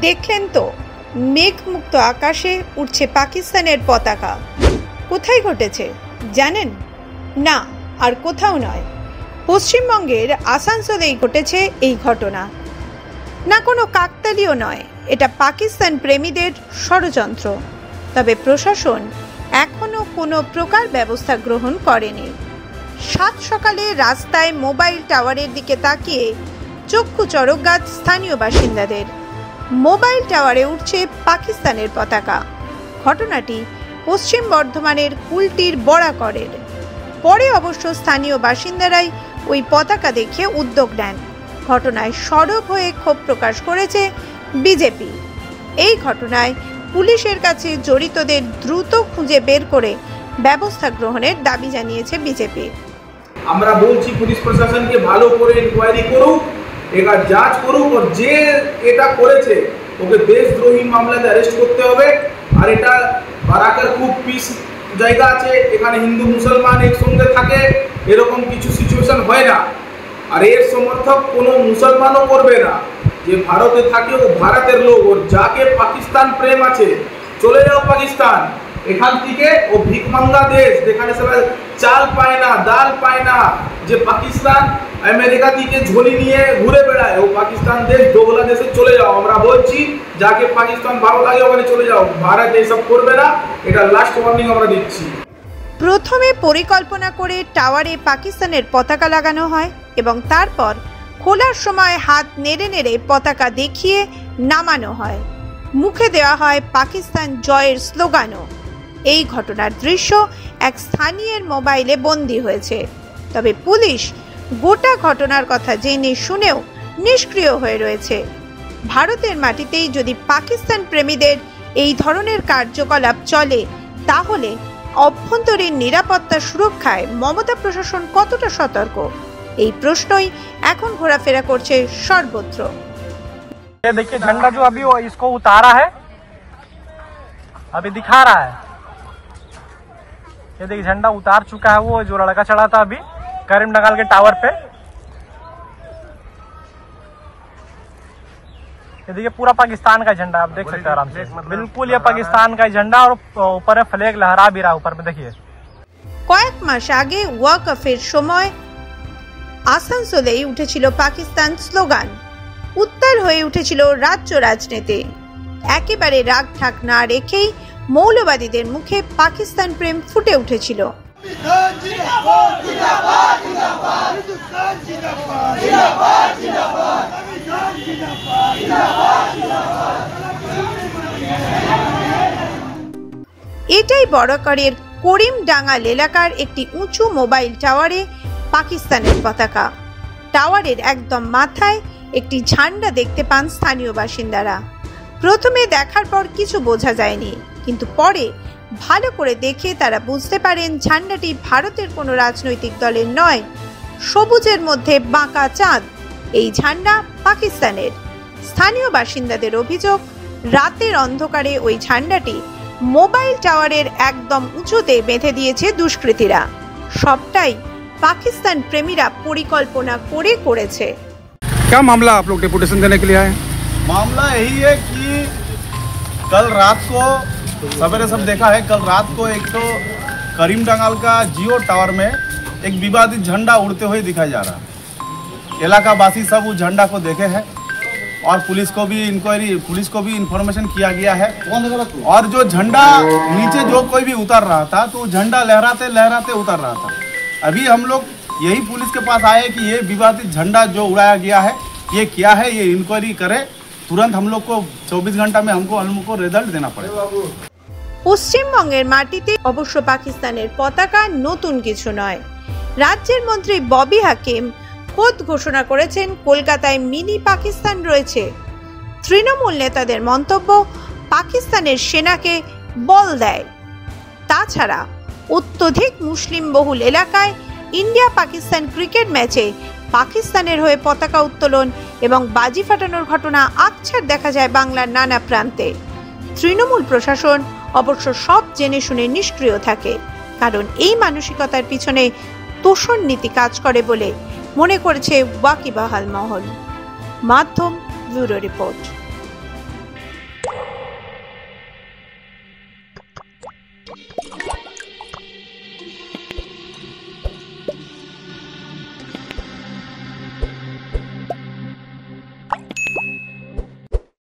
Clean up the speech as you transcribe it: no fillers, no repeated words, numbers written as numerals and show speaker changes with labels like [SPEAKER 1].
[SPEAKER 1] দেখলেন তো, মেঘমুক্ত আকাশে উঠছে পাকিস্তানের পতাকা। কোথায় ঘটেছে জানেন? না, আর কোথাও নয়, পশ্চিমবঙ্গের আসানসোলেই ঘটেছে এই ঘটনা। না কোনো কাকতালীয় নয়, এটা পাকিস্তান প্রেমীদের ষড়যন্ত্র। তবে প্রশাসন এখনো কোনো প্রকার ব্যবস্থা গ্রহণ করেনি। সাত সকালে রাস্তায় মোবাইল টাওয়ারের দিকে তাকিয়ে চক্ষু চড়কগাছ স্থানীয় বাসিন্দাদের। মোবাইল টাওয়ারে উঠছে পাকিস্তানের পতাকা। ঘটনাটি পশ্চিম বর্ধমানের কুলটির বড়াকরের। পরে অবশ্য স্থানীয় বাসিন্দারাই ওই পতাকা দেখে উদ্যোগ নেন। ঘটনায় সরব হয়ে ক্ষোভ প্রকাশ করেছে বিজেপি। এই ঘটনায় পুলিশের কাছে জড়িতদের দ্রুত খুঁজে বের করে ব্যবস্থা গ্রহণের দাবি জানিয়েছে বিজেপি।
[SPEAKER 2] আমরা বলছি পুলিশ প্রশাসনকে ভালো করে ইনকোয়ারি করুক, এটা যাচ করুক, আর যে এটা করেছে ওকে দেশদ্রোহী মামলাতে অ্যারেস্ট করতে হবে। আর এটা বারাকার খুব পিস জায়গা আছে, এখানে হিন্দু মুসলমান একসঙ্গে থাকে, এরকম কিছু সিচুয়েশন হয় না। আর এর সমর্থক কোনো মুসলমানও করবে না। যে ভারতে থাকে ও ভারতের লোক, ওর যাকে পাকিস্তান প্রেম আছে চলে যাও পাকিস্তান। এখান থেকে ও ভিকমাঙ্গা দেশ, যেখানে সবাই চাল পায় না, ডাল পায় না, যে পাকিস্তান আমেরিকা থেকে ঝোলি নিয়ে ঘুরে বেড়ায়, ও পাকিস্তান দেশ দোগলা দেশে চলে যাও। আমরা বলছি যাকে পাকিস্তান ভালো লাগে ওখানে চলে যাও, ভারত এইসব করবে না। এটা লাস্ট ওয়ার্নিং আমরা দিচ্ছি।
[SPEAKER 1] প্রথমে পরিকল্পনা করে টাওয়ারে পাকিস্তানের পতাকা লাগানো হয় এবং তারপর খোলার সময় হাত নেড়ে নেড়ে পতাকা দেখিয়ে নামানো হয়। মুখে দেওয়া হয় পাকিস্তান জয়ের স্লোগানও। এই ঘটনার দৃশ্য এক স্থানীয়ের মোবাইলে বন্দী হয়েছে। তবে পুলিশ গোটা ঘটনার কথা জেনে শুনেও নিষ্ক্রিয় হয়ে রয়েছে। ভারতের মাটিতেই যদি পাকিস্তান প্রেমীদের এই ধরনের কার্যকলাপ চলে, তাহলে অভ্যন্তরীণ নিরাপত্তা সুরক্ষায় মমতা প্রশাসন কতটা সতর্ক, এই প্রশ্নই এখন ঘোরাফেরা করছে সর্বত্র।
[SPEAKER 3] देखिए झंडा जो अभी वो इसको उतारा है, अभी दिखा रहा है। ये देखिए झंडा उतार चुका है वो जो लड़का चढ़ा था अभी करीमनगर के टावर पे। ये देखिए पूरा पाकिस्तान का झंडा, आप देख सकते हैं आराम से, बिल्कुल ये पाकिस्तान का झंडा, और ऊपर फ्लैग लहरा भी रहा ऊपर में। देखिए
[SPEAKER 1] কয়েক মাস আগে ওয়াকফের সময় আসানসোলেই উঠেছিল পাকিস্তান স্লোগান, উত্তাল হয়ে উঠেছিল রাজ্য রাজনীতি। একেবারে রাগ ঢাক না রেখেই মৌলবাদীদের মুখে পাকিস্তান প্রেম ফুটে উঠেছিল। এটাই বড়করের করিমডাঙ্গাল এলাকার একটি উঁচু মোবাইল টাওয়ারে পাকিস্তানের পতাকা। টাওয়ারের একদম মাথায় একটি ঝান্ডা দেখতে পান স্থানীয় বাসিন্দারা। প্রথমে দেখার পর কিছু বোঝা যায়নি, কিন্তু পরে ভালো করে দেখে তারা বুঝতে পারেন ঝান্ডাটি ভারতের কোনো রাজনৈতিক দলের নয়, সবুজের মধ্যে বাঁকা চাঁদ। এই ঝান্ডা পাকিস্তানের। স্থানীয় বাসিন্দাদের অভিযোগ, রাতের অন্ধকারে ওই ঝান্ডাটি মোবাইল টাওয়ারের একদম উঁচুতে বেঁধে দিয়েছে দুষ্কৃতীরা। সবটাই পাকিস্তান প্রেমীরা পরিকল্পনা করে করেছে।
[SPEAKER 4] क्या मामला आप लोग डेपुटेशन देने के लिए आए?
[SPEAKER 5] मामला यही है कि कल रात को सवेरे सब देखा है, कल रात को एक तो करीमडंगाल का जियो टावर में एक विवादित झंडा उड़ते हुए दिखाया जा रहा है। इलाकावासी सब उस झंडा को देखे हैं और पुलिस को भी इंफॉर्मेशन किया गया है। और जो झंडा नीचे जो कोई भी उतर रहा था तो झंडा लहराते लहराते उतर रहा था। अभी हम लोग यही पुलिस के पास आए कि ये विवादित झंडा जो उड़ाया गया है ये क्या है, ये इंक्वायरी करे तुरंत। हम लोग को 24 घंटा में हमको रिजल्ट देना पड़ेगा।
[SPEAKER 1] পশ্চিমবঙ্গের মাটিতে অবশ্য পাকিস্তানের পতাকা নতুন কিছু নয়। রাজ্যের মন্ত্রী ববি হাকিম খোদ ঘোষণা করেছেন কলকাতায় মিনি পাকিস্তান রয়েছে। তৃণমূল নেতাদের মন্তব্য, পাকিস্তানের সেনাকে বল দেয়। তাছাড়া অত্যধিক মুসলিম বহুল এলাকায় ইন্ডিয়া পাকিস্তান ক্রিকেট ম্যাচে পাকিস্তানের হয়ে পতাকা উত্তোলন এবং বাজি ফাটানোর ঘটনা আকছাড় দেখা যায় বাংলার নানা প্রান্তে। তৃণমূল প্রশাসন অবশ্য সব জেনে শুনে নিষ্ক্রিয় থাকে, কারণ এই মানসিকতার পিছনে তোষণ নীতি কাজ করে বলে মনে করেছে ওয়াকিবহাল মহল। মাধ্যম ব্যুরো রিপোর্ট।